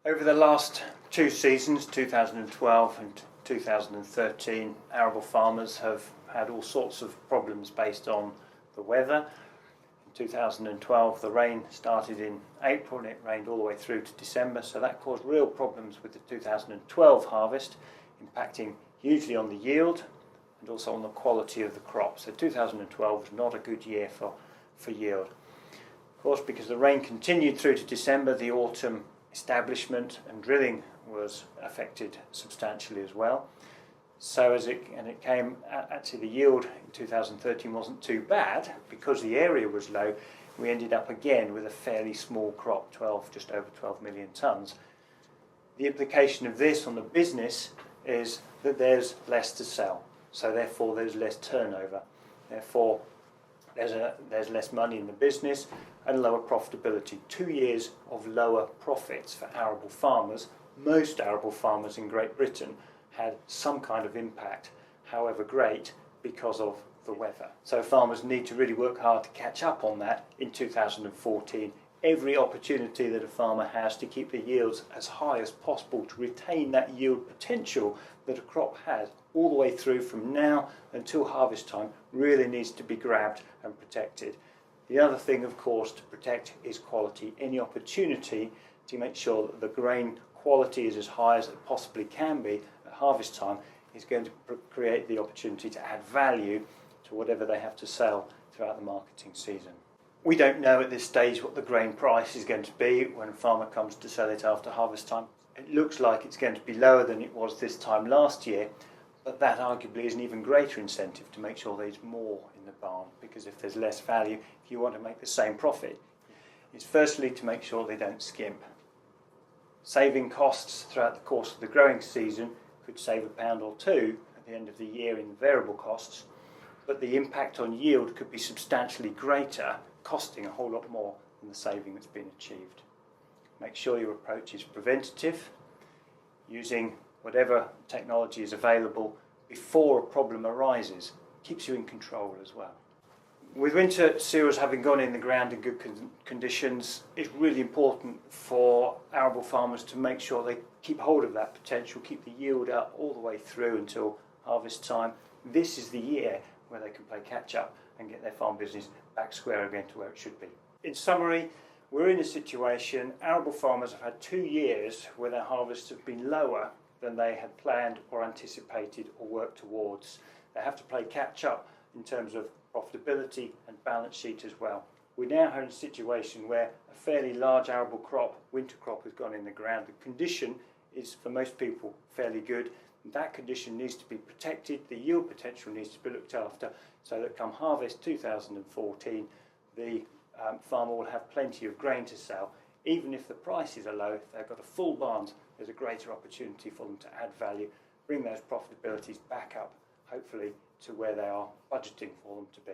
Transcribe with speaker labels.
Speaker 1: Over the last two seasons, 2012 and 2013, arable farmers have had all sorts of problems based on the weather. In 2012 the rain started in April and it rained all the way through to December, so that caused real problems with the 2012 harvest, impacting hugely on the yield and also on the quality of the crop. So 2012 was not a good year for yield. Of course, because the rain continued through to December, the autumn establishment and drilling was affected substantially as well. So actually the yield in 2013 wasn't too bad. Because the area was low, we ended up again with a fairly small crop, just over 12 million tonnes. The implication of this on the business is that there's less to sell, so therefore there's less turnover, therefore there's less money in the business and lower profitability. 2 years of lower profits for arable farmers. Most arable farmers in Great Britain had some kind of impact, however great, because of the weather. So farmers need to really work hard to catch up on that in 2014. Every opportunity that a farmer has to keep the yields as high as possible, to retain that yield potential that a crop has all the way through from now until harvest time, really needs to be grabbed and protected. The other thing, of course, to protect is quality. Any opportunity to make sure that the grain quality is as high as it possibly can be at harvest time is going to create the opportunity to add value to whatever they have to sell throughout the marketing season. We don't know at this stage what the grain price is going to be when a farmer comes to sell it after harvest time. It looks like it's going to be lower than it was this time last year, but that arguably is an even greater incentive to make sure there's more in the barn, because if there's less value, if you want to make the same profit, it's firstly to make sure they don't skimp. Saving costs throughout the course of the growing season could save £1 or £2 at the end of the year in variable costs, but the impact on yield could be substantially greater, costing a whole lot more than the saving that's been achieved. Make sure your approach is preventative, using whatever technology is available before a problem arises. Keeps you in control as well. With winter cereals having gone in the ground in good conditions, it's really important for arable farmers to make sure they keep hold of that potential, keep the yield up all the way through until harvest time. This is the year where they can play catch up and get their farm business back square again to where it should be. In summary, we're in a situation, arable farmers have had 2 years where their harvests have been lower than they had planned or anticipated or worked towards. They have to play catch up in terms of profitability and balance sheet as well. We now have a situation where a fairly large arable crop, winter crop, has gone in the ground. The condition is, for most people, fairly good. That condition needs to be protected, the yield potential needs to be looked after, so that come harvest 2014, the farmer will have plenty of grain to sell. Even if the prices are low, if they've got a full barns, there's a greater opportunity for them to add value, bring those profitabilities back up, hopefully to where they are budgeting for them to be.